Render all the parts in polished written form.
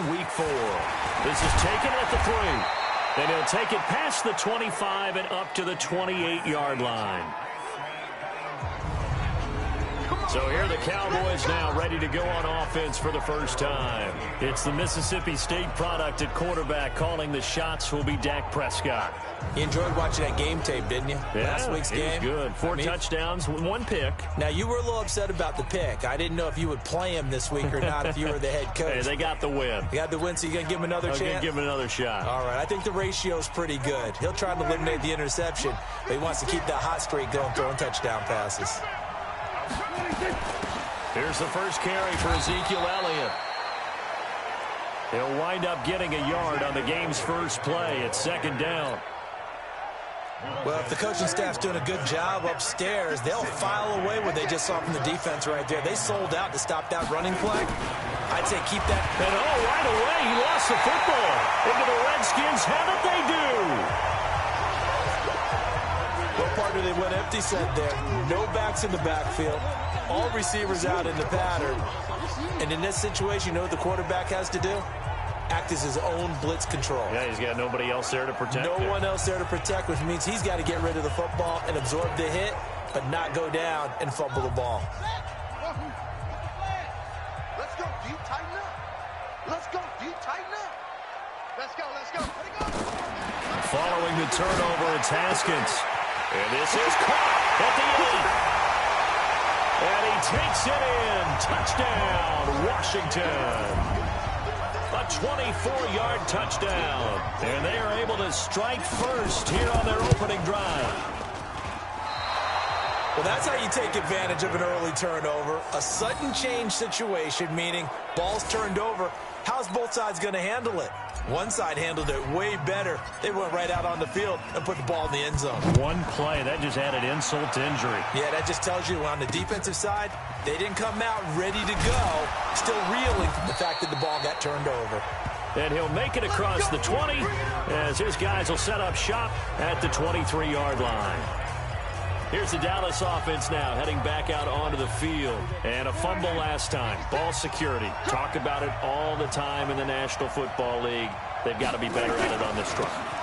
Week 4. This is taken at the 3. And he'll take it past the 25 and up to the 28-yard line. So here are the Cowboys now ready to go on offense for the first time. It's the Mississippi State product at quarterback. Calling the shots will be Dak Prescott. You enjoyed watching that game tape, didn't you? Yeah, Last week's game? Good. 4 touchdowns, 1 pick. Now, you were a little upset about the pick. I didn't know if you would play him this week or not if you were the head coach. Hey, they got the win. You got the win, so you're going to give him another chance? I'm going to give him another shot. All right, I think the ratio's pretty good. He'll try to eliminate the interception, but he wants to keep that hot streak going, throwing touchdown passes. Here's the first carry for Ezekiel Elliott. He'll wind up getting a yard on the game's first play. It's second down. Well, if the coaching staff's doing a good job upstairs, they'll file away what they just saw from the defense right there. They sold out to stop that running play. I'd say keep that. And right away, he lost the football. Into the Redskins. How did they do? What part did they went empty set there? No backs in the backfield. All receivers out in the pattern. And in this situation, you know what the quarterback has to do? Act as his own blitz control. Yeah, he's got nobody else there to protect him. No one else there to protect, which means he's got to get rid of the football and absorb the hit, but not go down and fumble the ball. Let's go. Do you tighten up? Let's go. Do you tighten up? Let's go. Let's go. Let it go. Following the turnover, it's Haskins. And this is caught at the end. And he takes it in. Touchdown, Washington. A 24-yard touchdown. And they are able to strike first here on their opening drive. Well, that's how you take advantage of an early turnover. A sudden change situation, meaning ball's turned over. How's both sides going to handle it? One side handled it way better. They went right out on the field and put the ball in the end zone. One play, that just added insult to injury. Yeah, that just tells you on the defensive side, they didn't come out ready to go, still reeling from the fact that the ball got turned over. And he'll make it across the 20 as his guys will set up shop at the 23-yard line. Here's the Dallas offense now heading back out onto the field. And a fumble last time. Ball security. Talk about it all the time in the National Football League. They've got to be better at it on this drive.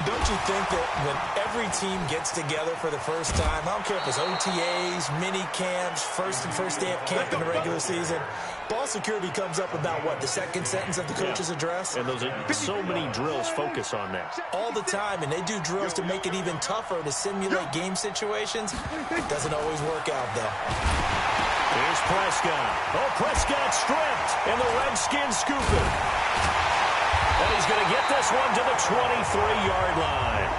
Don't you think that when every team gets together for the first time, I don't care if it's OTAs, mini camps, first day of camp in the regular season, ball security comes up about what, the second sentence of the coach's address? And those are so many drills focus on that. All the time, and they do drills to make it even tougher to simulate game situations. Doesn't always work out, though. Here's Prescott. Oh, Prescott stripped, and the Redskins scoop it. And he's going to get this one to the 23-yard line.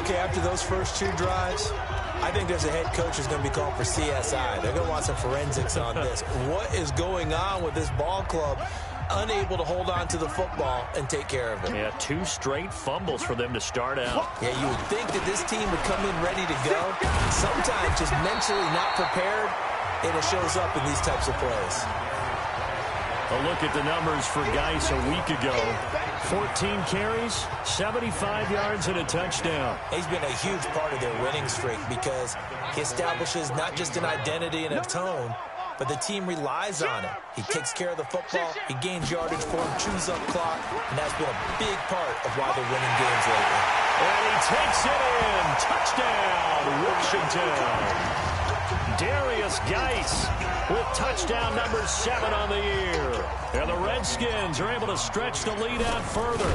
Okay, after those first 2 drives, I think there's a head coach who's going to be called for CSI. They're going to want some forensics on this. What is going on with this ball club? Unable to hold on to the football and take care of it. Yeah, 2 straight fumbles for them to start out. Yeah, you would think that this team would come in ready to go. Sometimes just mentally not prepared, and it shows up in these types of plays. A look at the numbers for Geis a week ago. 14 carries, 75 yards, and a touchdown. He's been a huge part of their winning streak because he establishes not just an identity and a tone, but the team relies on it. He takes care of the football, he gains yardage for him, chews up clock, and that's been a big part of why they're winning games lately. And he takes it in. Touchdown, Washington. Darius Geis with touchdown number 7 on the year. And the Redskins are able to stretch the lead out further.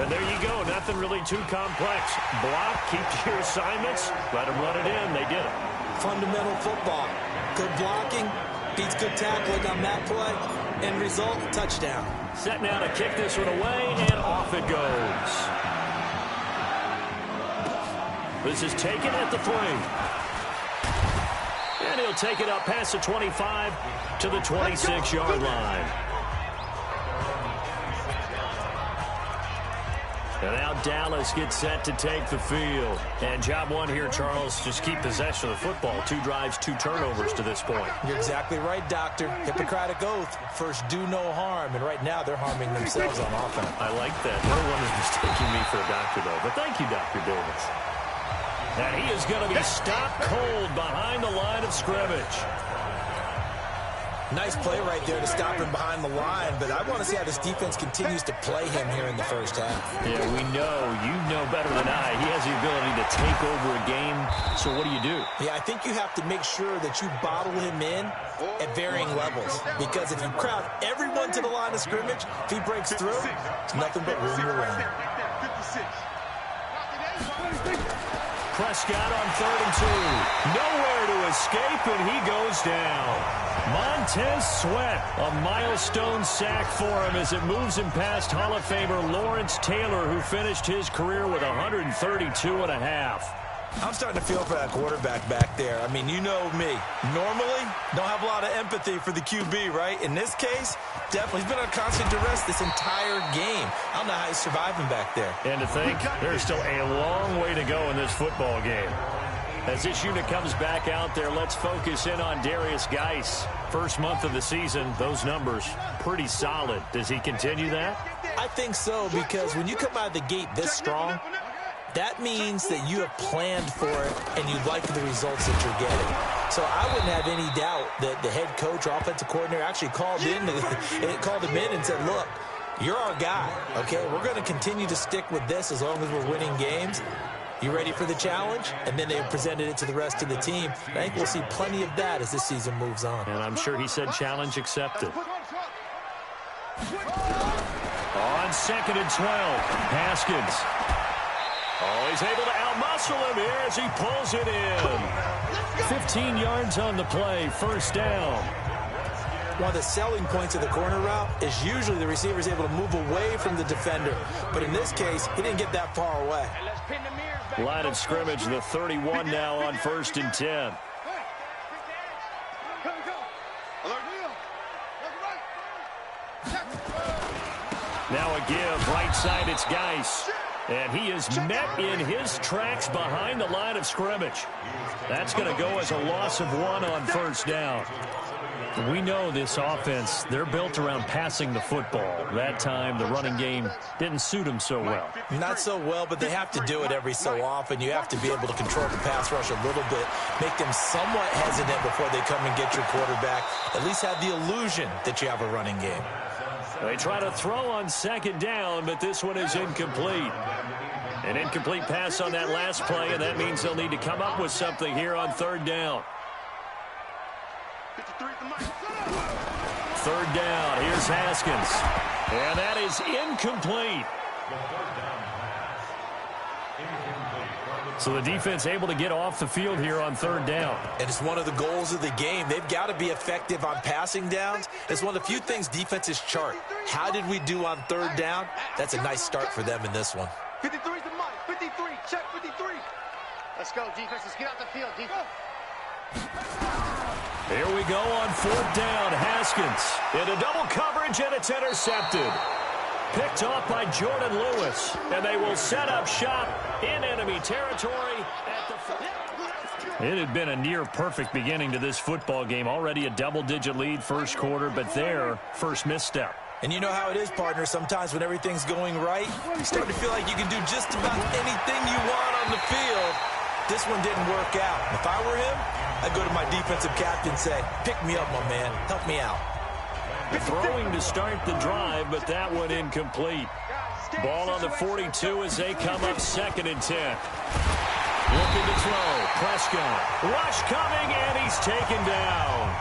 And there you go. Nothing really too complex. Block, keep to your assignments, let them run it in. They did it. Fundamental football. Good blocking, beats good tackling on that play. End result, touchdown. Set now to kick this one away, and off it goes. This is taken at the 3. And he'll take it up past the 25 to the 26-yard line. And now Dallas gets set to take the field. And job one here, Charles, just keep possession of the football. 2 drives, 2 turnovers to this point. You're exactly right, Doctor. Hippocratic oath. First, do no harm. And right now, they're harming themselves on offense. I like that. No one is mistaking me for a doctor, though. But thank you, Dr. Davis. And he is going to be stopped cold behind the line of scrimmage. Nice play right there to stop him behind the line, but I want to see how this defense continues to play him here in the first half. Yeah, we know. You know better than I. He has the ability to take over a game, so what do? Yeah, I think you have to make sure that you bottle him in at varying levels, because if you crowd everyone to the line of scrimmage, if he breaks through, it's nothing but room to run. Prescott on 3rd and 2. Nowhere to escape, and he goes down. Montez Sweat, a milestone sack for him as it moves him past Hall of Famer Lawrence Taylor, who finished his career with 132.5. I'm starting to feel for that quarterback back there. I mean, you know me. Normally, don't have a lot of empathy for the QB, right? In this case, definitely. He's been on constant duress this entire game. I don't know how he's surviving back there. And to think, there's still a long way to go in this football game. As this unit comes back out there, let's focus in on Darius Geis. First month of the season, those numbers pretty solid. Does he continue that? I think so, because when you come out of the gate this strong, that means that you have planned for it and you like the results that you're getting. So I wouldn't have any doubt that the head coach or offensive coordinator actually called him in and said, look, you're our guy, okay? We're going to continue to stick with this as long as we're winning games. You ready for the challenge? And then they presented it to the rest of the team. I think we'll see plenty of that as this season moves on. And I'm sure he said challenge accepted. On 2nd and 12, Haskins. Oh, he's able to outmuscle him here as he pulls it in. 15 yards on the play, first down. One of the selling points of the corner route is usually the receiver is able to move away from the defender. But in this case, he didn't get that far away. Line of scrimmage, the 31 now on 1st and 10. Now a give, right side, it's Geis. And he is met in his tracks behind the line of scrimmage. That's going to go as a loss of 1 on 1st down. We know this offense, they're built around passing the football. That time, the running game didn't suit them so well. Not so well, but they have to do it every so often. You have to be able to control the pass rush a little bit, make them somewhat hesitant before they come and get your quarterback. At least have the illusion that you have a running game. They try to throw on 2nd down, but this one is incomplete. An incomplete pass on that last play, and that means they'll need to come up with something here on 3rd down. 3rd down, here's Haskins. And that is incomplete. So the defense able to get off the field here on 3rd down. And it's one of the goals of the game. They've got to be effective on passing downs. It's one of the few things defenses chart. How did we do on 3rd down? That's a nice start for them in this one. 53 to Mike. 53. Check 53. Let's go, defense. Let's get out the field, defense. Here we go on 4th down. Haskins into double coverage, and it's intercepted. Picked off by Jordan Lewis, and they will set up shop in enemy territory at the... It had been a near-perfect beginning to this football game. Already a double-digit lead first quarter, but their first misstep. And you know how it is, partner. Sometimes when everything's going right, you start to feel like you can do just about anything you want on the field. This one didn't work out. If I were him, I'd go to my defensive captain and say, pick me up, my man. Help me out. Throwing to start the drive, but that one incomplete. Ball on the 42 as they come up 2nd and 10. Looking to throw. Prescott. Rush coming, and he's taken down.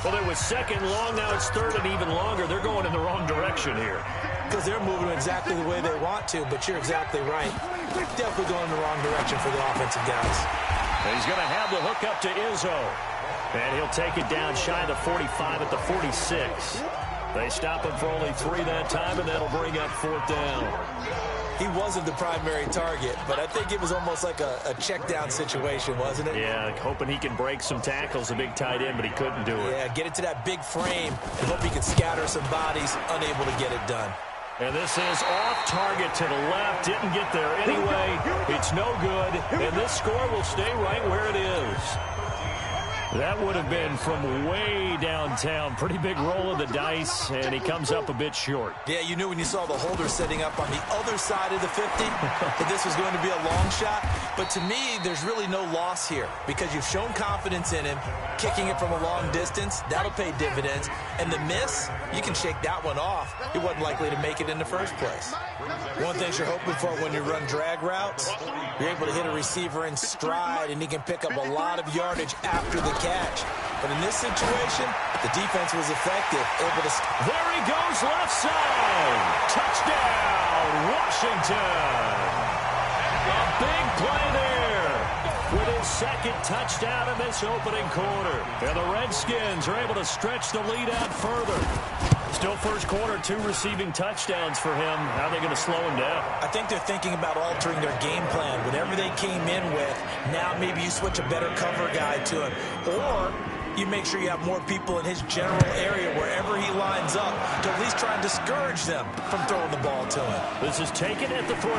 Well, it was 2nd long. Now it's 3rd and even longer. They're going in the wrong direction here. Because they're moving exactly the way they want to, but you're exactly right. Definitely going in the wrong direction for the offensive guys. And he's going to have the hook up to Izzo. And he'll take it down shy of the 45 at the 46. They stop him for only 3 that time, and that'll bring up 4th down. He wasn't the primary target, but I think it was almost like a check down situation, wasn't it? Yeah, hoping he can break some tackles, a big tight end, but he couldn't do it. Yeah, get it to that big frame and hope he can scatter some bodies, unable to get it done. And this is off target to the left. Didn't get there anyway. It's no good. And this score will stay right where it is. That would have been from way downtown. Pretty big roll of the dice, and he comes up a bit short. Yeah, you knew when you saw the holder setting up on the other side of the 50 that this was going to be a long shot. But to me, there's really no loss here because you've shown confidence in him. Kicking it from a long distance, that'll pay dividends. And the miss, you can shake that one off. He wasn't likely to make it in the first place. One thing you're hoping for when you run drag routes, you're able to hit a receiver in stride, and he can pick up a lot of yardage after the catch. But in this situation, the defense was effective. There he goes, left side. Touchdown, Washington. A big play there with his second touchdown in this opening quarter. And the Redskins are able to stretch the lead out further. Still first quarter, 2 receiving touchdowns for him. How are they going to slow him down? I think they're thinking about altering their game plan. Whatever they came in with, now maybe you switch a better cover guy to him. Or you make sure you have more people in his general area wherever he lines up to at least try and discourage them from throwing the ball to him. This is taken at the 3.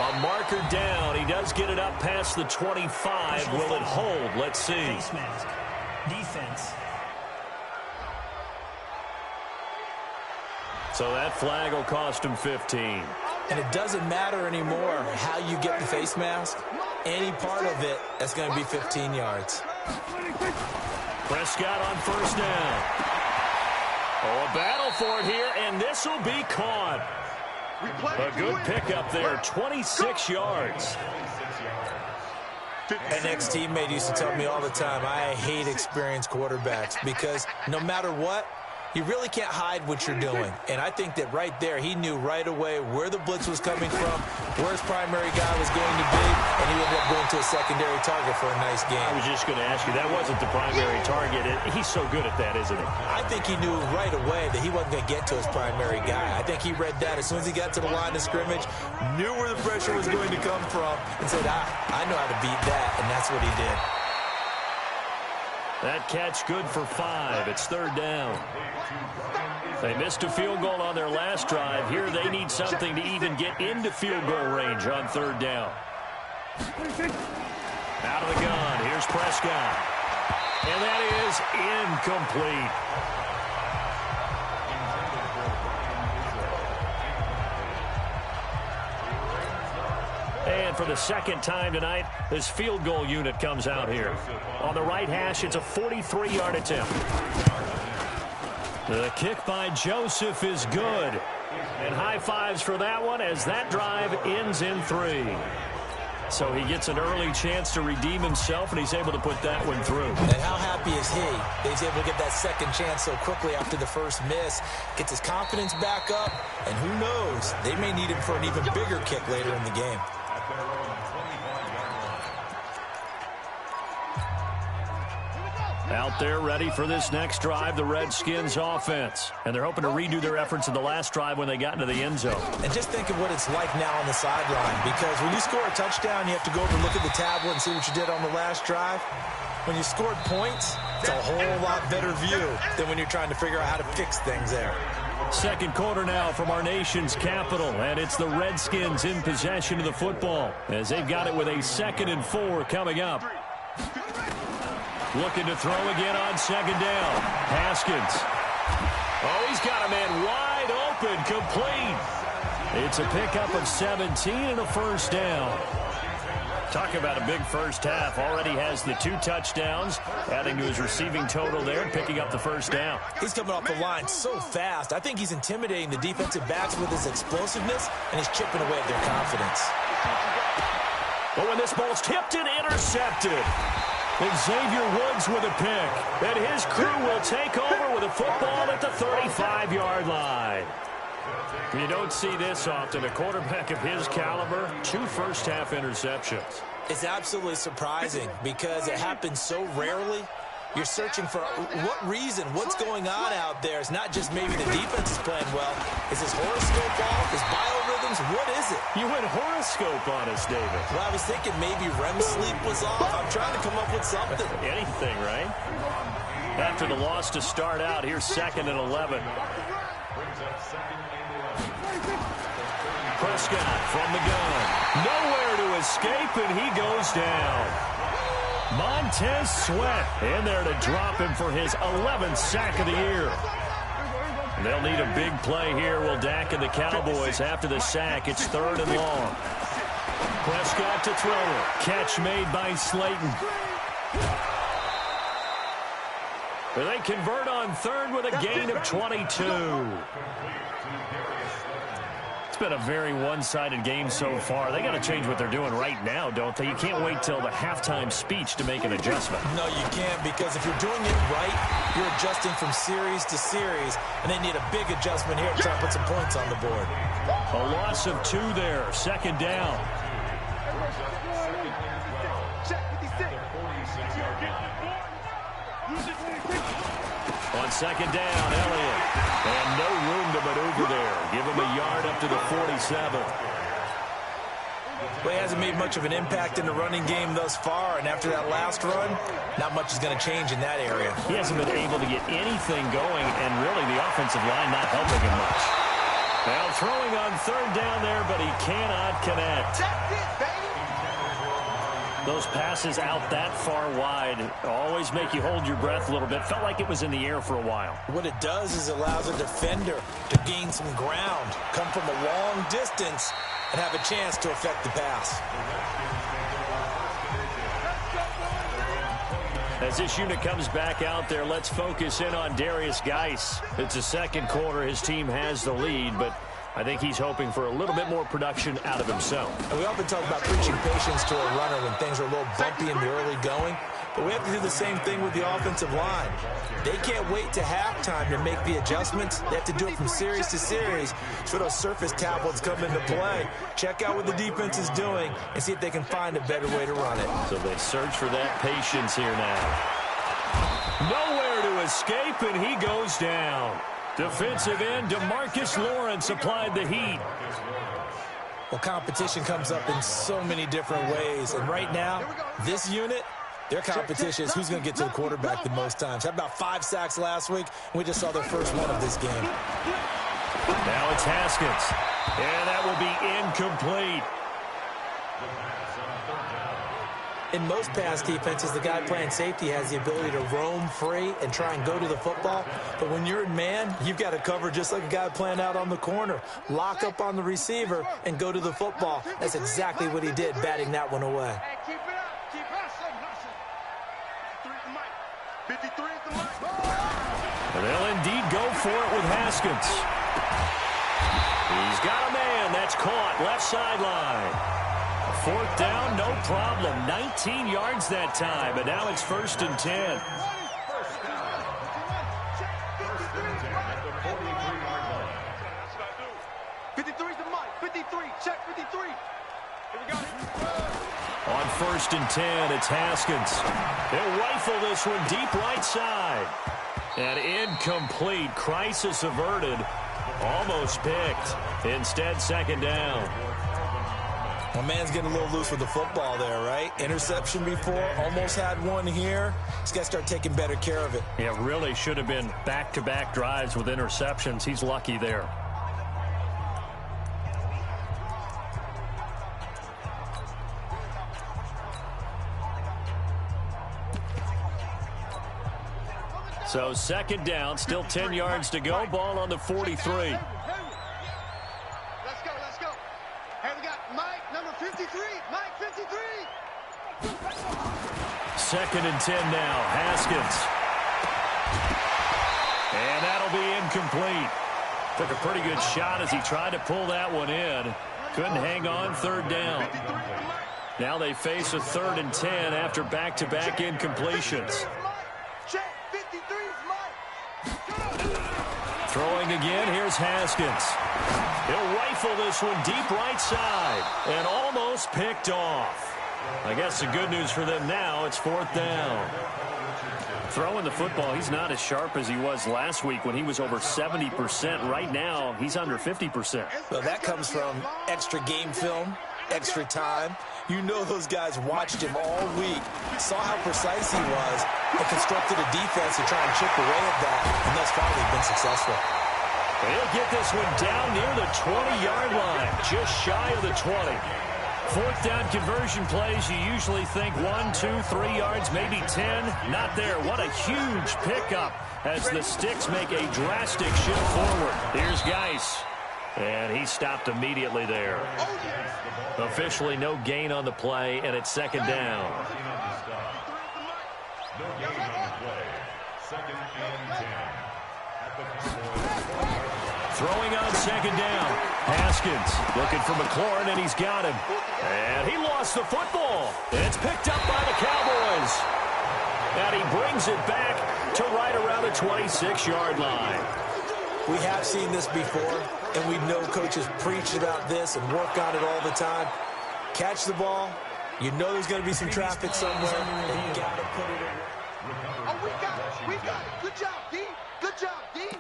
A marker down. He does get it up past the 25. Will it hold? Let's see. Face mask. Defense. So that flag will cost him 15. And it doesn't matter anymore how you get the face mask. Any part of it, that's going to be 15 yards. Prescott on first down. Oh, a battle for it here, and this will be caught. A good pickup there, 26 yards. An ex-teammate used to tell me all the time, I hate experienced quarterbacks because no matter what, you really can't hide what you're doing. And I think that right there, he knew right away where the blitz was coming from, where his primary guy was going to be, and he ended up going to a secondary target for a nice game. I was just going to ask you, that wasn't the primary target. He's so good at that, isn't he? I think he knew right away that he wasn't going to get to his primary guy. I think he read that as soon as he got to the line of scrimmage, knew where the pressure was going to come from, and said, I know how to beat that, and that's what he did. That catch good for 5. It's third down. They missed a field goal on their last drive. Here they need something to even get into field goal range on third down. Out of the gun. Here's Prescott. And that is incomplete. And for the second time tonight, this field goal unit comes out here. On the right hash, it's a 43-yard attempt. The kick by Joseph is good. And high fives for that one as that drive ends in 3. So he gets an early chance to redeem himself, and he's able to put that one through. And how happy is he that he's able to get that second chance so quickly after the first miss, gets his confidence back up, and who knows, they may need him for an even bigger kick later in the game. Out there ready for this next drive, the Redskins offense. And they're hoping to redo their efforts in the last drive when they got into the end zone. And just think of what it's like now on the sideline, because when you score a touchdown, you have to go over and look at the tablet and see what you did on the last drive. When you scored points, it's a whole lot better view than when you're trying to figure out how to fix things there. Second quarter now from our nation's capital, and it's the Redskins in possession of the football as they've got it with a 2nd and 4 coming up. Looking to throw again on second down. Haskins. Oh, he's got a man wide open, complete. It's a pickup of 17 and a first down. Talk about a big first half. Already has the 2 touchdowns, adding to his receiving total there, picking up the first down. He's coming off the line so fast. I think he's intimidating the defensive backs with his explosiveness, and he's chipping away at their confidence. But when this ball's tipped and intercepted, Xavier Woods with a pick. And his crew will take over with a football at the 35-yard line. You don't see this often. A quarterback of his caliber, 2 first-half interceptions. It's absolutely surprising because it happens so rarely. You're searching for what reason, what's going on out there. It's not just maybe the defense is playing well. Is his horoscope off? His biorhythms? What is it? You went horoscope on us, David. Well, I was thinking maybe REM sleep was off. I'm trying to come up with something. Anything, right? After the loss to start out, here's 2nd and 11. Prescott from the gun. Nowhere to escape, and he goes down. Montez Sweat in there to drop him for his 11th sack of the year. They'll need a big play here. Will Dak and the Cowboys after the sack. It's 3rd and long. Prescott to throw it. Catch made by Slayton. They convert on 3rd with a gain of 22. It's been a very one-sided game so far. They got to change what they're doing right now, don't they? You can't wait till the halftime speech to make an adjustment. No, you can't, because if you're doing it right, you're adjusting from series to series, and they need a big adjustment here to try to put some points on the board. A loss of 2 there. 2nd down. On 2nd down, Elliott. And no room to maneuver there. Give him a yard up to the 47. Well, he hasn't made much of an impact in the running game thus far, and after that last run, not much is going to change in that area. He hasn't been able to get anything going, and really the offensive line not helping him much. Now throwing on 3rd down there, but he cannot connect. That's it, baby. Those passes out that far wide always make you hold your breath a little bit. Felt like it was in the air for a while. What it does is it allows a defender to gain some ground, come from a long distance, and have a chance to affect the pass. As this unit comes back out there, let's focus in on Darius Geis. It's the 2nd quarter. His team has the lead, but I think he's hoping for a little bit more production out of himself. And we often talk about preaching patience to a runner when things are a little bumpy in the early going, but we have to do the same thing with the offensive line. They can't wait to halftime to make the adjustments. They have to do it from series to series so those surface tablets come into play. Check out what the defense is doing and see if they can find a better way to run it. So they search for that patience here now. Nowhere to escape, and he goes down. Defensive end DeMarcus Lawrence applied the heat. Well, competition comes up in so many different ways, and right now, this unit, their competition is who's going to get to the quarterback the most times. Had about 5 sacks last week, and we just saw their first one of this game. Now it's Haskins, and that will be incomplete. In most pass defenses, the guy playing safety has the ability to roam free and try and go to the football. But when you're in man, you've got to cover just like a guy playing out on the corner. Lock up on the receiver and go to the football. That's exactly what he did, batting that one away. Hey, keep it up. Keep hustling. 53 is the mic. And they'll indeed go for it with Haskins. He's got a man. That's caught. Left sideline. 4th down, no problem. 19 yards that time, but now it's 1st and 10. On 1st and 10, it's Haskins. They'll rifle this one deep right side. And incomplete. Crisis averted. Almost picked. Instead, 2nd down. My man's getting a little loose with the football there, right? Interception before, almost had one here. He's got to start taking better care of it. Yeah, really should have been back-to-back drives with interceptions. He's lucky there. So 2nd down, still 10 yards to go. Ball on the 43. Let's go. Hey, we got Mike, number 53. Mike, 53. 2nd and 10 now. Haskins. And that'll be incomplete. Took a pretty good shot as he tried to pull that one in. Couldn't hang on. 3rd down. Now they face a 3rd and 10 after back-to-back incompletions. Throwing again, here's Haskins. He'll rifle this one deep right side and almost picked off. I guess the good news for them now, it's 4th down. Throwing the football, he's not as sharp as he was last week when he was over 70%. Right now, he's under 50%. Well, that comes from extra game film, extra time. You know those guys watched him all week, saw how precise he was, and constructed a defense to try and chip away at that, and thus far they've been successful. He'll get this one down near the 20-yard line, just shy of the 20. Fourth down conversion plays, you usually think 1, 2, 3 yards, maybe 10. Not there. What a huge pickup as the Sticks make a drastic shift forward. Here's Geis. And he stopped immediately there. Officially no gain on the play, and it's second down. No gain on the play. Second and 10. Throwing on second down. Haskins looking for McLaurin, and he's got him. And he lost the football. It's picked up by the Cowboys. And he brings it back to right around the 26-yard line. We have seen this before, and we know coaches preach about this and work on it all the time. Catch the ball. You know there's going to be some traffic somewhere. And you got to put it in. Oh, we got it. We got it. Good job, D. Good job, D.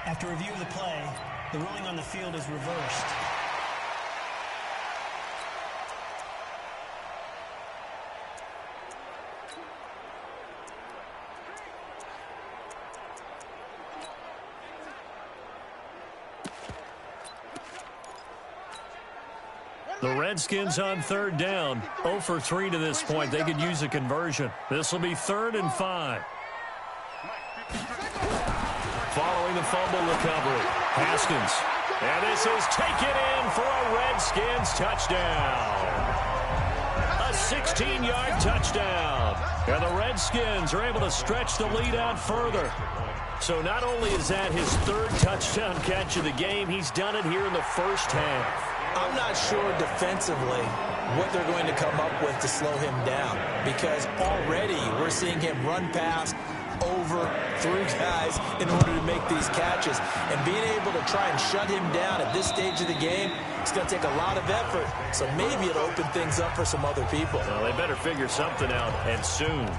After review of the play, the ruling on the field is reversed. The Redskins on third down. 0 for 3 to this point. They could use a conversion. This will be 3rd and 5. Following the fumble recovery, Haskins. And this is taken in for a Redskins touchdown. A 16-yard touchdown. And the Redskins are able to stretch the lead out further. So not only is that his 3rd touchdown catch of the game, he's done it here in the first half. I'm not sure defensively what they're going to come up with to slow him down, because already we're seeing him run past, over, through guys in order to make these catches. And being able to try and shut him down at this stage of the game, it's going to take a lot of effort. So maybe it'll open things up for some other people. Well, they better figure something out, and soon.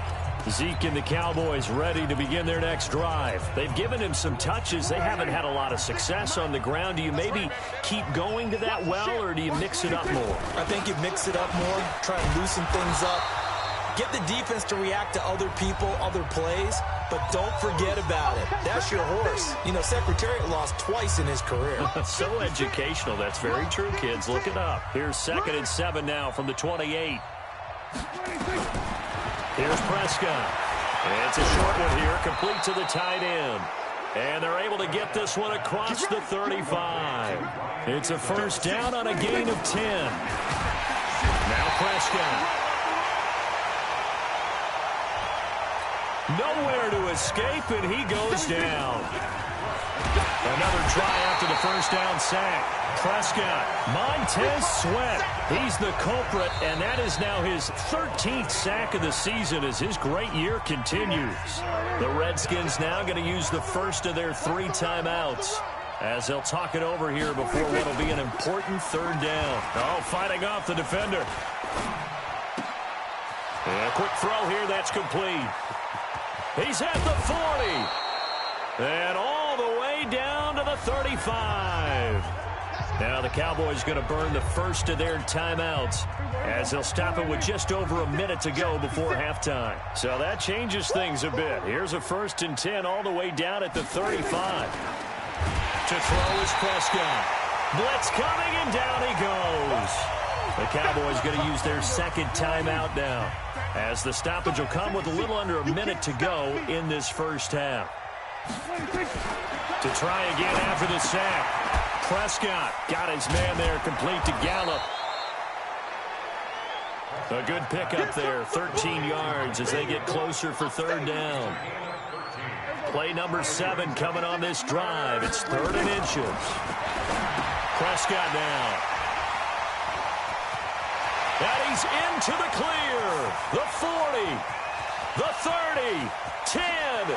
Zeke and the Cowboys ready to begin their next drive. They've given him some touches. They haven't had a lot of success on the ground. Do you maybe keep going to that well, or do you mix it up more? I think you mix it up more, try and loosen things up. Get the defense to react to other people, other plays, but don't forget about it. That's your horse. You know, Secretariat lost twice in his career. So educational. That's very true, kids. Look it up. Here's 2nd and 7 now from the 28. Here's Prescott. And it's a short one here, complete to the tight end. And they're able to get this one across the 35. It's a first down on a gain of 10. Now Prescott. Nowhere to escape, and he goes down. Another try after the first down sack. Prescott, Montez Sweat. He's the culprit, and that is now his 13th sack of the season as his great year continues. The Redskins now going to use the first of their 3 timeouts as they'll talk it over here before what will be an important 3rd down. Oh, fighting off the defender. And a quick throw here, that's complete. He's at the 40. And all the way down to the 35. Now the Cowboys going to burn the first of their timeouts as they'll stop it with just over a minute to go before halftime. So that changes things a bit. Here's a 1st and 10 all the way down at the 35. To throw is Prescott. Blitz coming, and down he goes. The Cowboys going to use their 2nd timeout now, as the stoppage will come with a little under a minute to go in this first half. To try again after the sack. Prescott got his man there, complete to Gallup. A good pickup there, 13 yards as they get closer for 3rd down. Play number 7 coming on this drive. It's 3rd and inches. Prescott now. And he's into the clear. The 40, the 30, 10.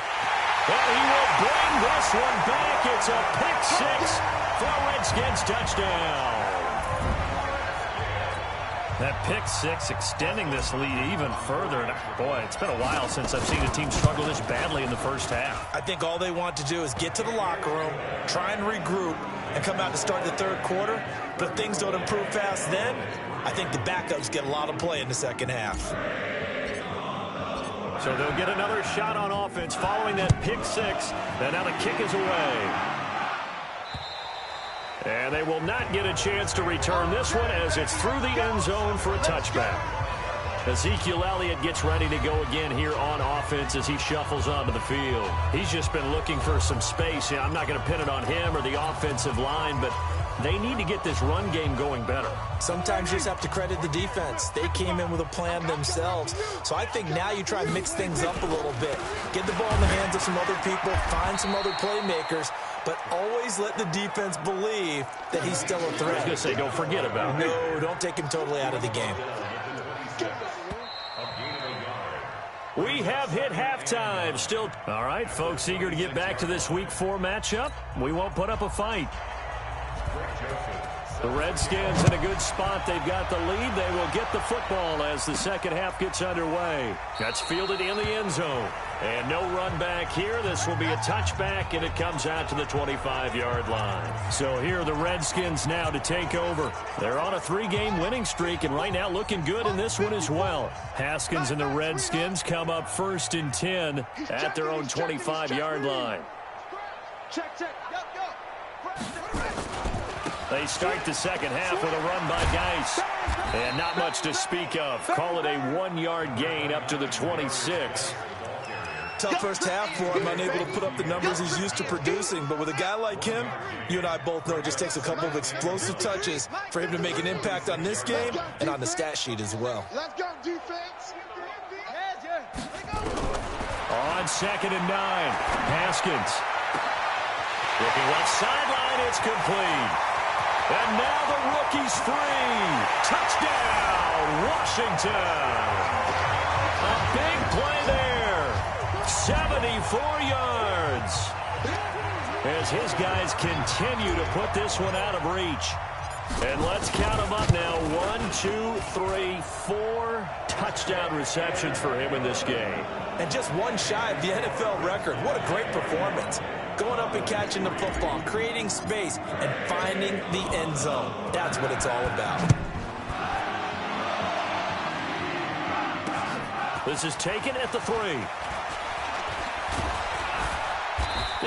And he will bring this one back. It's a pick 6 for a Redskins touchdown. That pick 6 extending this lead even further. And boy, it's been a while since I've seen a team struggle this badly in the first half. I think all they want to do is get to the locker room, try and regroup, and come out to start the 3rd quarter. But if things don't improve fast then, I think the backups get a lot of play in the second half. So they'll get another shot on offense following that pick 6. And now the kick is away. And they will not get a chance to return this one as it's through the end zone for a touchback. Ezekiel Elliott gets ready to go again here on offense as he shuffles onto the field. He's just been looking for some space. I'm not going to pin it on him or the offensive line, but they need to get this run game going better. Sometimes you just have to credit the defense. They came in with a plan themselves. So I think now you try and mix things up a little bit. Get the ball in the hands of some other people, find some other playmakers, but always let the defense believe that he's still a threat. I was going to say, don't forget about him. No, don't take him totally out of the game. We have hit halftime. Still, all right, folks, eager to get back to this Week 4 matchup. We won't put up a fight. The Redskins in a good spot. They've got the lead. They will get the football as the second half gets underway. That's fielded in the end zone. And no run back here. This will be a touchback, and it comes out to the 25-yard line. So here are the Redskins now to take over. They're on a 3-game winning streak, and right now looking good in this one as well. Haskins and the Redskins come up 1st and 10 at their own 25-yard line. Check, check. They start the second half with a run by Geis. And not much to speak of. Call it a 1-yard gain up to the 26. Tough first half for him, unable to put up the numbers he's used to producing. But with a guy like him, you and I both know it just takes a couple of explosive touches for him to make an impact on this game and on the stat sheet as well. Let's go, defense. On 2nd and 9, Haskins. Looking left sideline, it's complete. And now the rookie's free. Touchdown, Washington. A big play there. 74 yards. As his guys continue to put this one out of reach. And let's count them up now. 1, 2, 3, 4 touchdown receptions for him in this game. And just one shy of the NFL record. What a great performance. Going up and catching the football, creating space, and finding the end zone. That's what it's all about. This is taken at the 3.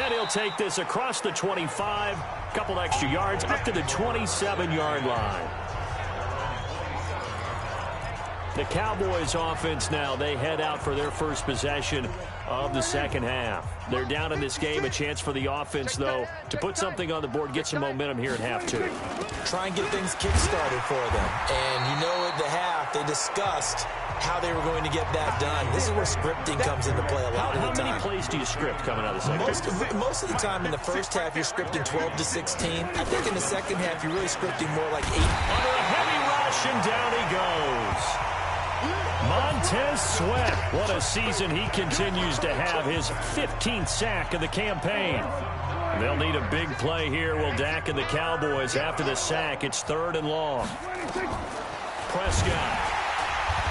And he'll take this across the 25. Couple extra yards up to the 27-yard line. The Cowboys offense now, they head out for their first possession of the second half. They're down in this game. A chance for the offense, though, to put something on the board, get some momentum here at half 2. Try and get things kick-started for them. And you know at the half, they discussed how they were going to get that done. This is where scripting comes into play a lot of the time. How many plays do you script coming out of the second? Most of the time in the first half, you're scripting 12 to 16. I think in the second half, you're really scripting more like 8. Under a heavy rush, and down he goes. Montez Sweat, what a season he continues to have, his 15th sack of the campaign. They'll need a big play here, will Dak and the Cowboys after the sack. It's 3rd and long. Prescott.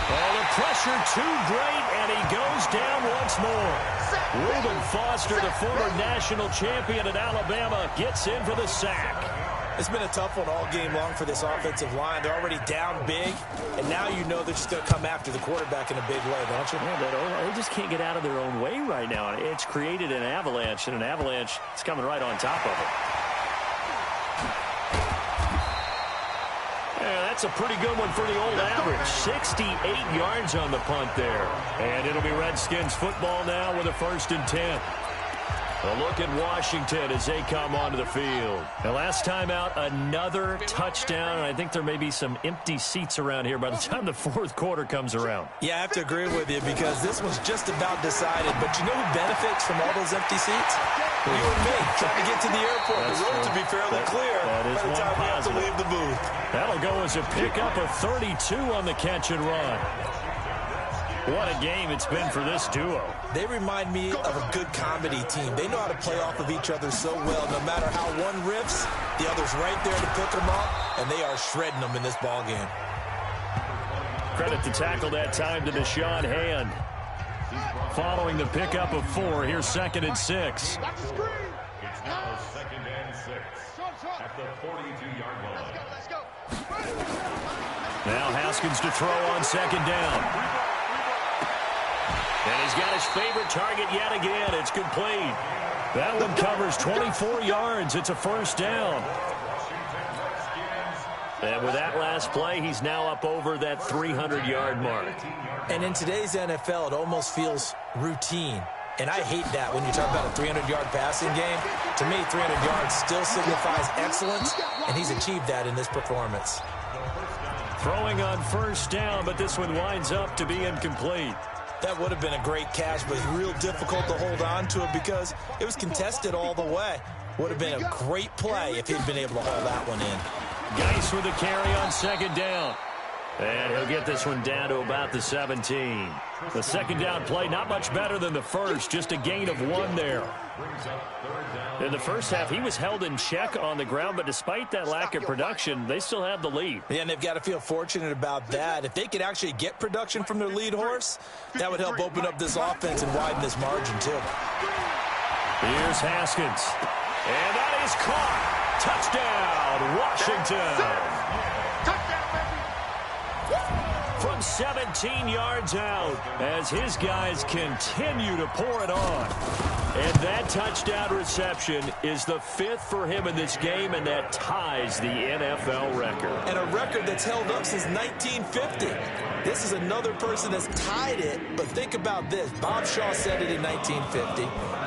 Oh, the pressure too great, and he goes down once more. Reuben Foster, the former national champion at Alabama, gets in for the sack. It's been a tough one all game long for this offensive line. They're already down big, and now you know they're just going to come after the quarterback in a big way, don't you? Yeah, they just can't get out of their own way right now. It's created an avalanche, and an avalanche is coming right on top of it. Yeah, that's a pretty good one for the old average. 68 yards on the punt there. And it'll be Redskins football now with a 1st and 10. A look at Washington as they come onto the field. The last time out, another touchdown, and I think there may be some empty seats around here by the time the 4th quarter comes around. Yeah, I have to agree with you because this one's just about decided. But you know who benefits from all those empty seats? You and me, trying to get to the airport. The road to be fairly clear that is by the time we have to leave the booth. That'll go as a pickup of 32 on the catch and run. What a game it's been for this duo. They remind me of a good comedy team. They know how to play off of each other so well. No matter how one riffs, the other's right there to pick them up, and they are shredding them in this ball game. Credit the tackle that time to Deshaun Hand. Following the pickup of 4, here's 2nd and 6. It's now 2nd and 6 at the 42-yard line. Let's go. Now Haskins to throw on 2nd down. And he's got his favorite target yet again. It's complete. That one covers 24 yards. It's a 1st down. And with that last play, he's now up over that 300-yard mark. And in today's NFL, it almost feels routine. And I hate that when you talk about a 300-yard passing game. To me, 300 yards still signifies excellence, and he's achieved that in this performance. Throwing on first down, but this one winds up to be incomplete. That would have been a great catch, but it's real difficult to hold on to it because it was contested all the way. Would have been a great play if he'd been able to hold that one in. Geis with the carry on second down. And he'll get this one down to about the 17. The second down play, not much better than the first, just a gain of 1 there. In the first half, he was held in check on the ground, but despite that lack of production, they still have the lead. Yeah, and they've got to feel fortunate about that. If they could actually get production from their lead horse, that would help open up this offense and widen this margin, too. Here's Haskins. And that is caught. Touchdown, Washington. From 17 yards out as his guys continue to pour it on. And that touchdown reception is the 5th for him in this game, and that ties the NFL record. And a record that's held up since 1950. This is another person that's tied it, but think about this. Bob Shaw said it in 1950.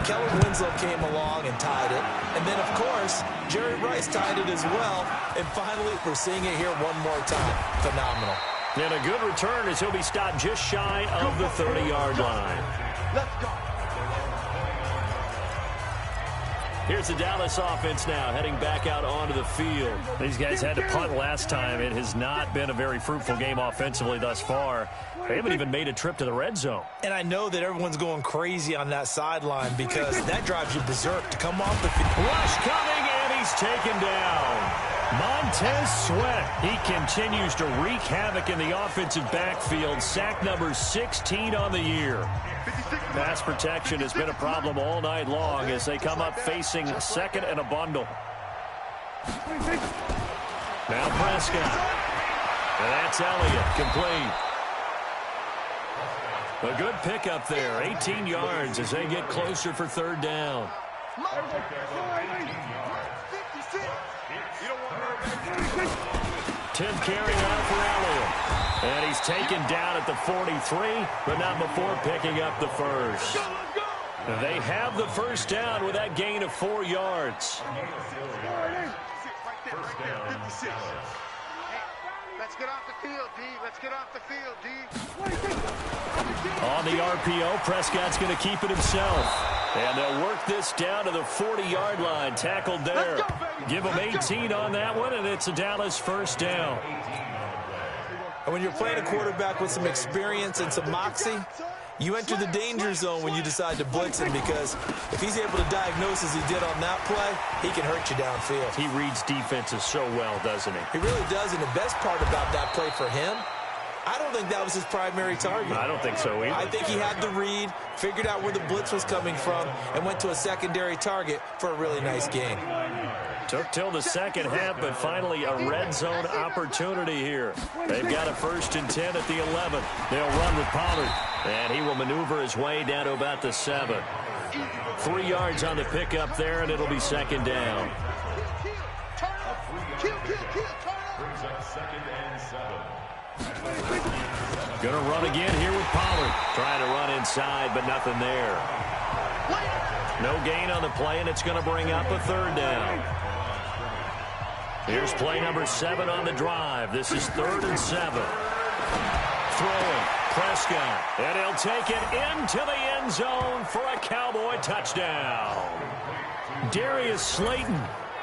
Kellen Winslow came along and tied it. And then, of course, Jerry Rice tied it as well. And finally, we're seeing it here one more time. Phenomenal. And a good return as he'll be stopped just shy of the 30-yard line. Let's go. Here's the Dallas offense now, heading back out onto the field. These guys had to punt last time. It has not been a very fruitful game offensively thus far. They haven't even made a trip to the red zone. And I know that everyone's going crazy on that sideline because that drives you berserk to come off the field. Rush coming, and he's taken down. Montez Sweat, he continues to wreak havoc in the offensive backfield. Sack number 16 on the year. Pass protection has been a problem all night long as they come up facing second and a bundle. Now Prescott. And that's Elliott, complete. A good pickup there, 18 yards as they get closer for third down. 10th carry out for Elliott. And he's taken down at the 43, but not before picking up the first. They have the first down with that gain of 4 yards. Let's get off the field, D. Let's get off the field, D. On the RPO, Prescott's going to keep it himself. And they'll work this down to the 40-yard line. Tackled there. Give him 18 on that one, and it's a Dallas first down. And when you're playing a quarterback with some experience and some moxie, you enter the danger zone when you decide to blitz him, because if he's able to diagnose as he did on that play, he can hurt you downfield. He reads defenses so well, doesn't he? He really does, and the best part about that play for him, I don't think that was his primary target. I don't think so either. I think he had the read, figured out where the blitz was coming from, and went to a secondary target for a really nice gain. Took till the second half, but finally a red zone opportunity here. They've got a 1st and 10 at the 11. They'll run with Pollard, and he will maneuver his way down to about the 7. 3 yards on the pickup there, and it'll be second down. Brings up 2nd and 7. Going to run again here with Pollard. Trying to run inside, but nothing there. No gain on the play, and it's going to bring up a 3rd down. Here's play number 7 on the drive. This is 3rd and 7. Throwing, Prescott, and he'll take it into the end zone for a Cowboy touchdown. Darius Slayton,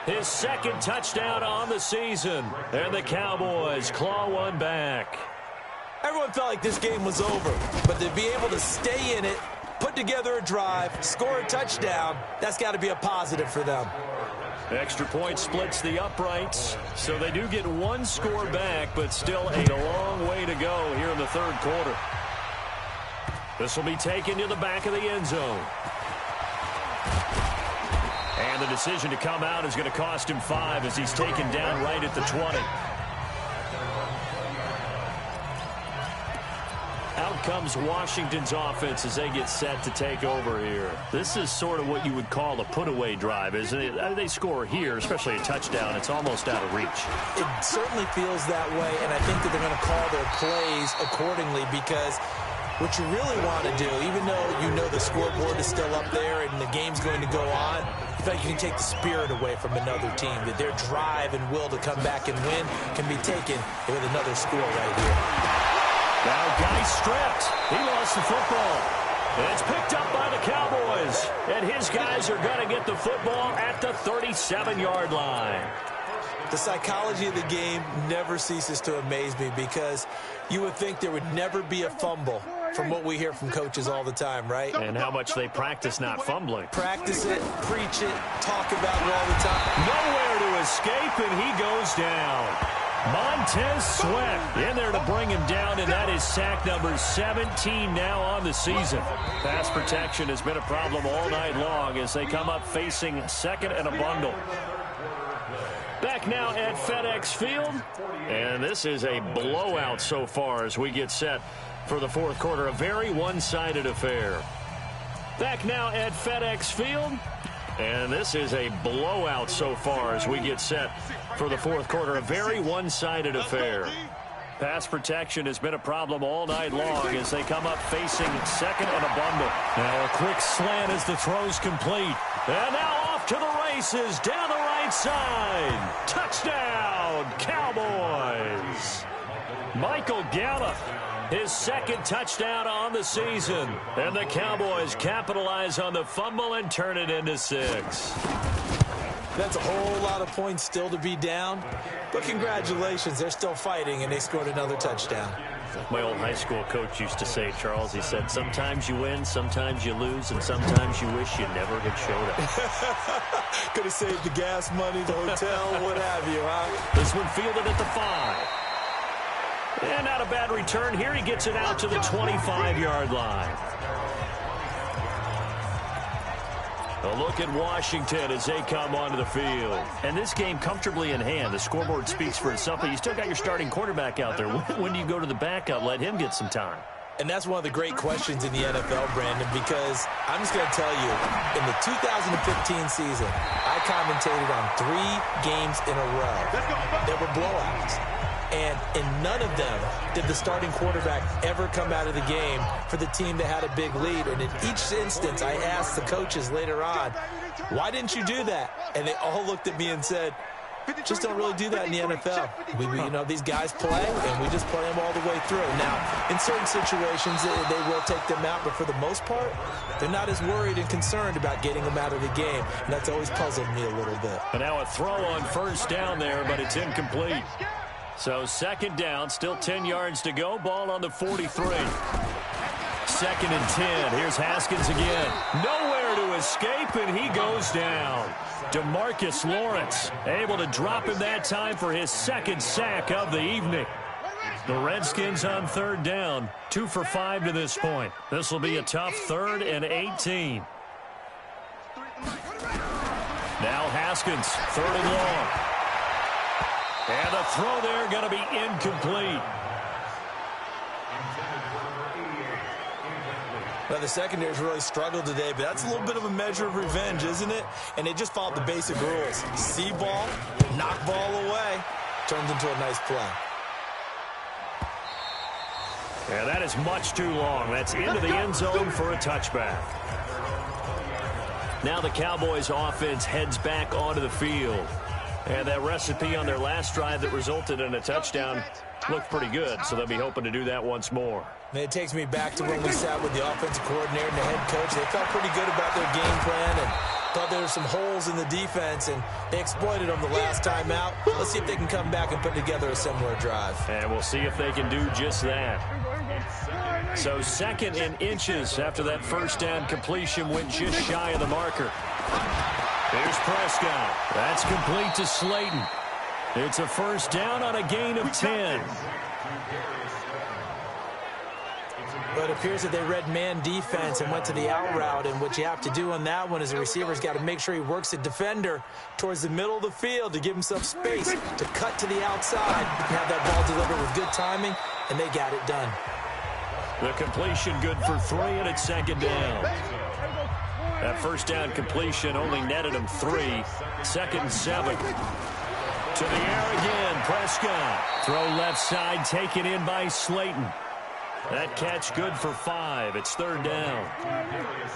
his 2nd touchdown on the season, and the Cowboys claw one back. Everyone felt like this game was over, but to be able to stay in it, put together a drive, score a touchdown, that's got to be a positive for them. Extra point splits the uprights, so they do get 1 score back, but still a long way to go here in the 3rd quarter. This will be taken to the back of the end zone. And the decision to come out is going to cost him 5 as he's taken down right at the 20. Out comes Washington's offense as they get set to take over here. This is sort of what you would call a put-away drive, isn't it? They score here, especially a touchdown. It's almost out of reach. It certainly feels that way, and I think that they're going to call their plays accordingly because what you really want to do, even though you know the scoreboard is still up there and the game's going to go on, you feel like you can take the spirit away from another team, that their drive and will to come back and win can be taken with another score right here. Now Guy stripped. He lost the football. And it's picked up by the Cowboys. And his guys are going to get the football at the 37-yard line. The psychology of the game never ceases to amaze me because you would think there would never be a fumble from what we hear from coaches all the time, right? And how much they practice not fumbling. Practice it, preach it, talk about it all the time. Nowhere to escape, and he goes down. Montez Sweat in there to bring him down, and that is sack number 17 now on the season. Pass protection has been a problem all night long as they come up facing second and a bundle. Back now at FedEx Field, and this is a blowout so far as we get set for the fourth quarter. A very one-sided affair. Back now at FedEx Field, and this is a blowout so far as we get set for the fourth quarter. A very one-sided affair. Pass protection has been a problem all night long as they come up facing second and a bundle. Now a quick slant as the throw's complete. And now off to the races down the right side. Touchdown, Cowboys. Michael Gallup, his second touchdown on the season. And the Cowboys capitalize on the fumble and turn it into 6. That's a whole lot of points still to be down. But congratulations, they're still fighting, and they scored another touchdown. My old high school coach used to say, Charles, he said, sometimes you win, sometimes you lose, and sometimes you wish you never had showed up. Could have saved the gas money, the hotel, what have you, huh? This one fielded at the 5. And not a bad return here. He gets it out to the 25-yard line. A look at Washington as they come onto the field. And this game comfortably in hand. The scoreboard speaks for itself, but you still got your starting quarterback out there. When do you go to the backup? Let him get some time. And that's one of the great questions in the NFL, Brandon, because I'm just going to tell you, in the 2015 season, I commentated on 3 games in a row that were blowouts. And in none of them did the starting quarterback ever come out of the game for the team that had a big lead. And in each instance, I asked the coaches later on, why didn't you do that? And they all looked at me and said, just don't really do that in the NFL. You know, these guys play, and we just play them all the way through. Now, in certain situations, they will take them out, but for the most part, they're not as worried and concerned about getting them out of the game. And that's always puzzled me a little bit. And now a throw on first down there, but it's incomplete. So second down, still 10 yards to go. Ball on the 43. Second and 10. Here's Haskins again. Nowhere to escape, and he goes down. DeMarcus Lawrence able to drop him that time for his second sack of the evening. The Redskins on third down. 2 for 5 to this point. This will be a tough 3rd and 18. Now Haskins, 3rd and long. And the throw there going to be incomplete. Well, the secondary's really struggled today, but that's a little bit of a measure of revenge, isn't it? And they just followed the basic rules. See ball, knock ball away, turns into a nice play. Yeah, that is much too long. That's into the end zone for a touchback. Now the Cowboys offense heads back onto the field. And that recipe on their last drive that resulted in a touchdown looked pretty good, so they'll be hoping to do that once more. And it takes me back to when we sat with the offensive coordinator and the head coach. They felt pretty good about their game plan and thought there were some holes in the defense, and they exploited them the last time out. Let's see if they can come back and put together a similar drive. And we'll see if they can do just that. So 2nd and inches after that first down completion went just shy of the marker. Here's Prescott. That's complete to Slayton. It's a first down on a gain of 10. But it appears that they read man defense and went to the out route, and what you have to do on that one is the receiver's got to make sure he works the defender towards the middle of the field to give himself space to cut to the outside and have that ball delivered with good timing, and they got it done. The completion good for 3, and it's second down. That first down completion only netted him 3. 2nd and 7. To the air again, Prescott. Throw left side, taken in by Slayton. That catch good for 5. It's 3rd down.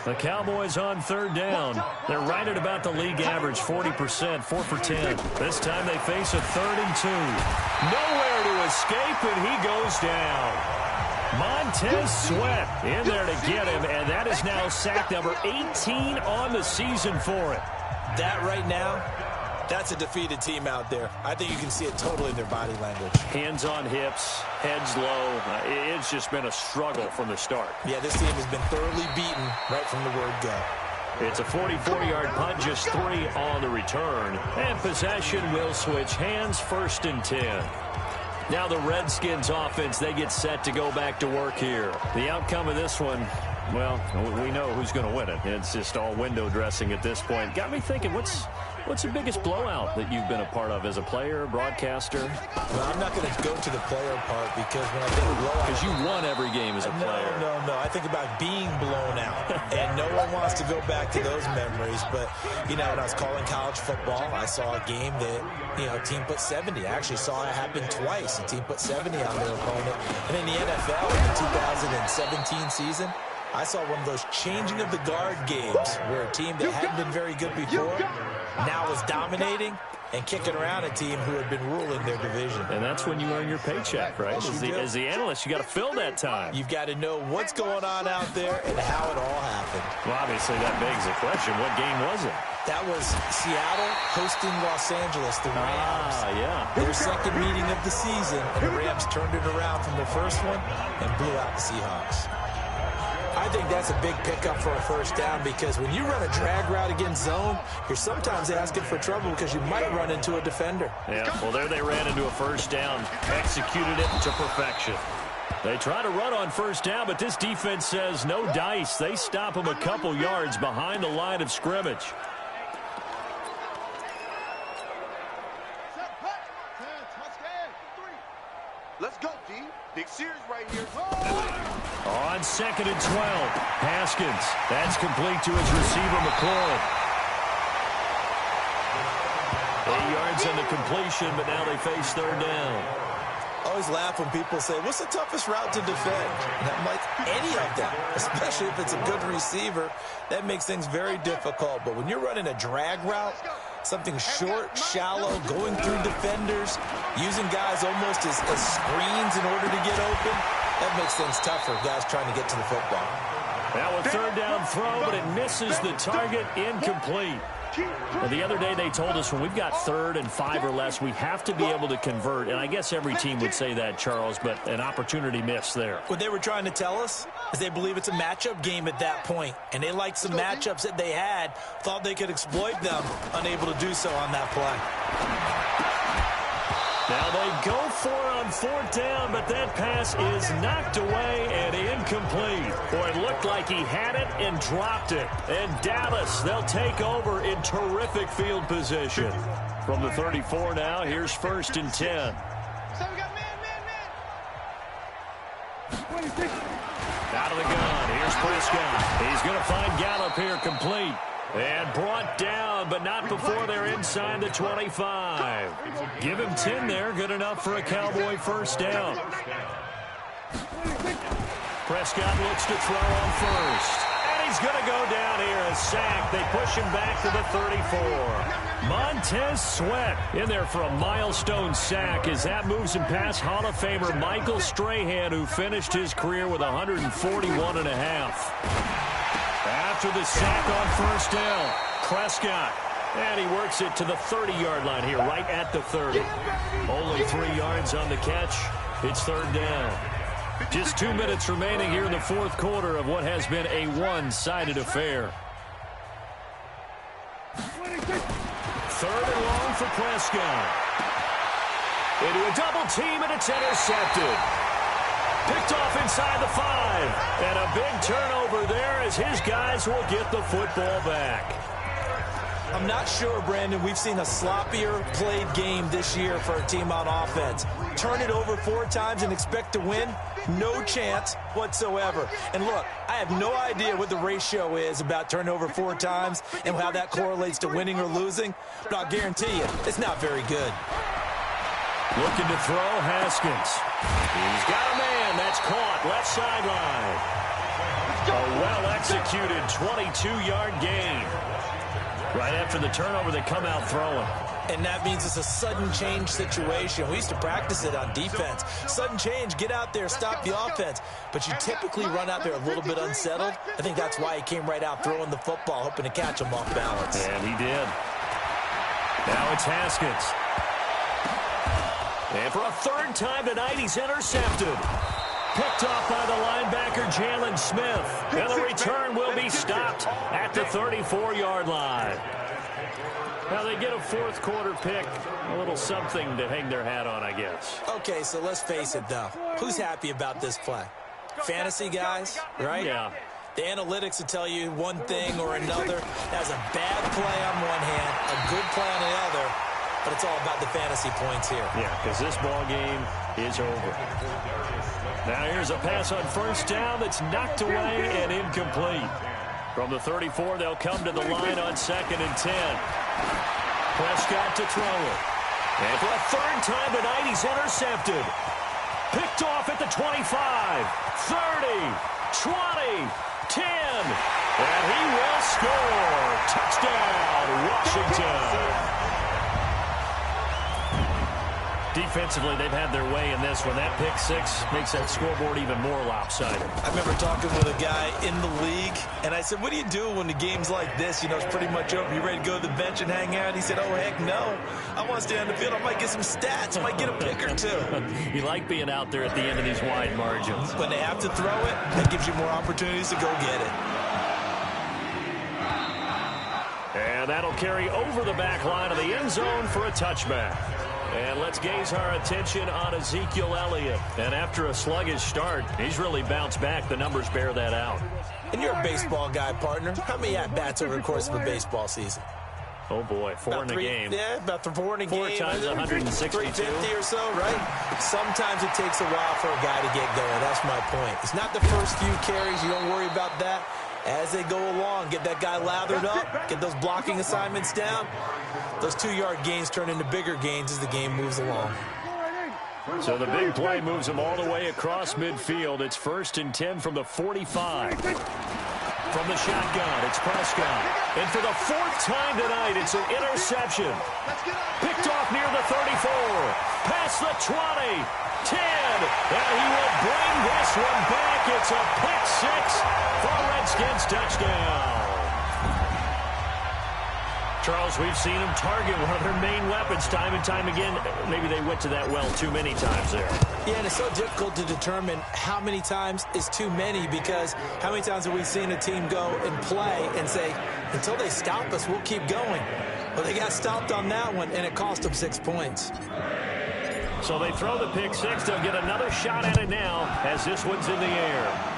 The Cowboys on 3rd down. They're right at about the league average, 40%, 4 for 10. This time they face a 3rd and 2. Nowhere to escape, and he goes down. Montez Sweat in there to get him, and that is now sack number 18 on the season for it. That right now, that's a defeated team out there. I think you can see it totally in their body language. Hands on hips, heads low. It's just been a struggle from the start. Yeah, this team has been thoroughly beaten right from the word go. It's a 44-yard punt, just 3 on the return. And possession will switch hands, 1st and 10. Now the Redskins offense, they get set to go back to work here. The outcome of this one, well, we know who's going to win it. It's just all window dressing at this point. Got me thinking, what's the biggest blowout that you've been a part of as a player, broadcaster? Well, I'm not going to go to the player part because when I think of blowout... Because you won every game as a player. No. I think about being blown out. And no one wants to go back to those memories. But, you know, when I was calling college football, I saw a game that, you know, a team put 70. I actually saw it happen twice. A team put 70 on their opponent. And in the NFL, in the 2017 season, I saw one of those changing of the guard games where a team that hadn't been very good before now was dominating and kicking around a team who had been ruling their division. And that's when you earn your paycheck, right? As the analyst, you got to fill that time. You've got to know what's going on out there and how it all happened. Well, obviously, that begs the question, what game was it? That was Seattle hosting Los Angeles, the Rams. Yeah. Their second meeting of the season, and the Rams turned it around from their first one and blew out the Seahawks. I think that's a big pickup for a first down because when you run a drag route against zone, you're sometimes asking for trouble because you might run into a defender. Yeah, well, there they ran into a first down, executed it to perfection. They try to run on first down, but this defense says no dice. They stop them a couple yards behind the line of scrimmage. Let's go, D. Big series right here. On 2nd and 12, Haskins. That's complete to his receiver, McCoy. 8 yards on the completion, but now they face 3rd down. I always laugh when people say, what's the toughest route to defend? And I'm like, any of them, especially if it's a good receiver. That makes things very difficult. But when you're running a drag route, something short, shallow, going through defenders, using guys almost as screens in order to get open, that makes things tougher, guys trying to get to the football. Now a 3rd down throw, but it misses the target, incomplete. Well, the other day they told us when we've got 3rd and 5 or less, we have to be able to convert. And I guess every team would say that, Charles, but an opportunity missed there. What they were trying to tell us is they believe it's a matchup game at that point. And they liked some matchups that they had, thought they could exploit them, unable to do so on that play. Now they go for it on 4th down, but that pass is knocked away and incomplete. Boy, it looked like he had it and dropped it. And Dallas, they'll take over in terrific field position. From the 34 now, here's 1st and 10. Out of the gun, here's Prescott. He's going to find Gallup here complete. And brought down, but not before they're inside the 25. Give him 10 there. Good enough for a Cowboy first down. Prescott looks to throw on first. And he's going to go down here. A sack. They push him back to the 34. Montez Sweat in there for a milestone sack as that moves him past Hall of Famer Michael Strahan, who finished his career with 141.5. After the sack on first down, Prescott. And he works it to the 30-yard line here, right at the 30. Only 3 yards on the catch. It's 3rd down. Just 2 minutes remaining here in the 4th quarter of what has been a one-sided affair. 3rd and long for Prescott. Into a double team, and it's intercepted. Picked off inside the 5. And a big turnover there as his guys will get the football back. I'm not sure, Brandon, we've seen a sloppier played game this year for a team on offense. Turn it over 4 times and expect to win? No chance whatsoever. And look, I have no idea what the ratio is about turning over 4 times and how that correlates to winning or losing, but I'll guarantee you, it's not very good. Looking to throw, Haskins. He's got a man. That's caught. Left sideline. A well-executed 22-yard gain. Right after the turnover, they come out throwing. And that means it's a sudden change situation. We used to practice it on defense. Sudden change, get out there, stop the offense. But you typically run out there a little bit unsettled. I think that's why he came right out throwing the football, hoping to catch him off balance. And he did. Now it's Haskins. And for a 3rd time tonight, he's intercepted. Picked off by the linebacker, Jalen Smith. And the return will be stopped at the 34-yard line. Now they get a 4th quarter pick. A little something to hang their hat on, I guess. Okay, so let's face it, though. Who's happy about this play? Fantasy guys, right? Yeah. The analytics will tell you one thing or another. That's a bad play on one hand, a good play on the other, but it's all about the fantasy points here. Yeah, because this ball game is over. Now here's a pass on 1st down that's knocked away and incomplete. From the 34, they'll come to the line on 2nd and 10. Prescott to throw it. And for a 3rd time tonight, he's intercepted. Picked off at the 25, 30, 20, 10. And he will score. Touchdown, Washington. Defensively, they've had their way in this one. That pick 6 makes that scoreboard even more lopsided. I remember talking with a guy in the league, and I said, what do you do when the game's like this? You know, it's pretty much over. You ready to go to the bench and hang out? He said, oh, heck no. I want to stay on the field. I might get some stats. I might get a pick or 2. You like being out there at the end of these wide margins. When they have to throw it, that gives you more opportunities to go get it. And that'll carry over the back line of the end zone for a touchback. And let's gaze our attention on Ezekiel Elliott. And after a sluggish start, he's really bounced back. The numbers bear that out. And you're a baseball guy, partner. How many at-bats over the course of a baseball season? Oh, boy, 4 in a game. Yeah, about 4 in a game. 4 times 162. 350 or so, right? Sometimes it takes a while for a guy to get going. That's my point. It's not the first few carries. You don't worry about that. As they go along, get that guy lathered up, get those blocking assignments down. Those 2-yard gains turn into bigger gains as the game moves along. So the big play moves them all the way across midfield. It's 1st and 10 from the 45. From the shotgun, it's Prescott. And for the 4th time tonight, it's an interception. Picked off near the 34. Past the 20. 10. And he will bring this one back. It's a pick 6 for a Redskins touchdown. Charles, we've seen them target one of their main weapons time and time again. Maybe they went to that well too many times there. Yeah, and it's so difficult to determine how many times is too many, because how many times have we seen a team go and play and say, until they stop us, we'll keep going. Well, they got stopped on that one, and it cost them 6 points. So they throw the pick 6. They'll get another shot at it now as this one's in the air.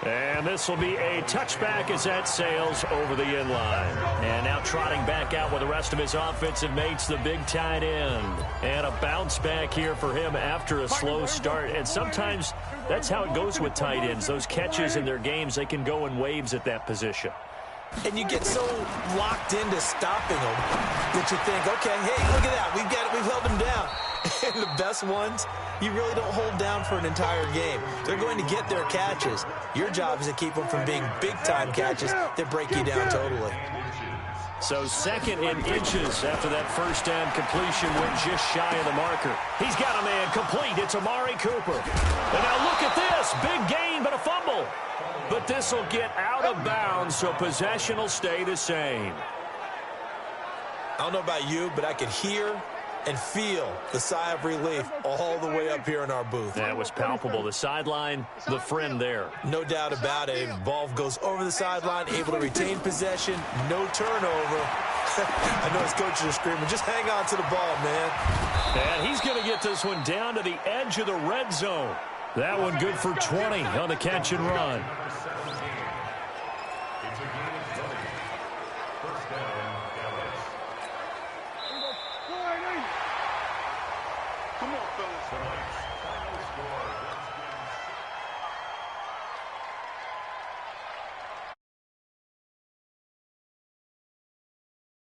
And this will be a touchback as that sails over the end line. And now trotting back out with the rest of his offensive mates, the big tight end. And a bounce back here for him after a slow start. And sometimes that's how it goes with tight ends. Those catches in their games, they can go in waves at that position. And you get so locked into stopping them that you think, okay, hey, look at that. We've held them down. And the best ones, you really don't hold down for an entire game. They're going to get their catches. Your job is to keep them from being big-time catches that break you down totally. So 2nd and inches after that 1st down completion went just shy of the marker. He's got a man complete. It's Amari Cooper. And now look at this. Big gain, but a fumble. But this will get out of bounds, so possession will stay the same. I don't know about you, but I could hear and feel the sigh of relief all the way up here in our booth. That was palpable. The sideline, the friend there. No doubt about it. Ball goes over the sideline, able to retain possession, no turnover. I know his coaches are screaming, just hang on to the ball, man. And he's going to get this one down to the edge of the red zone. That one good for 20 on the catch and run.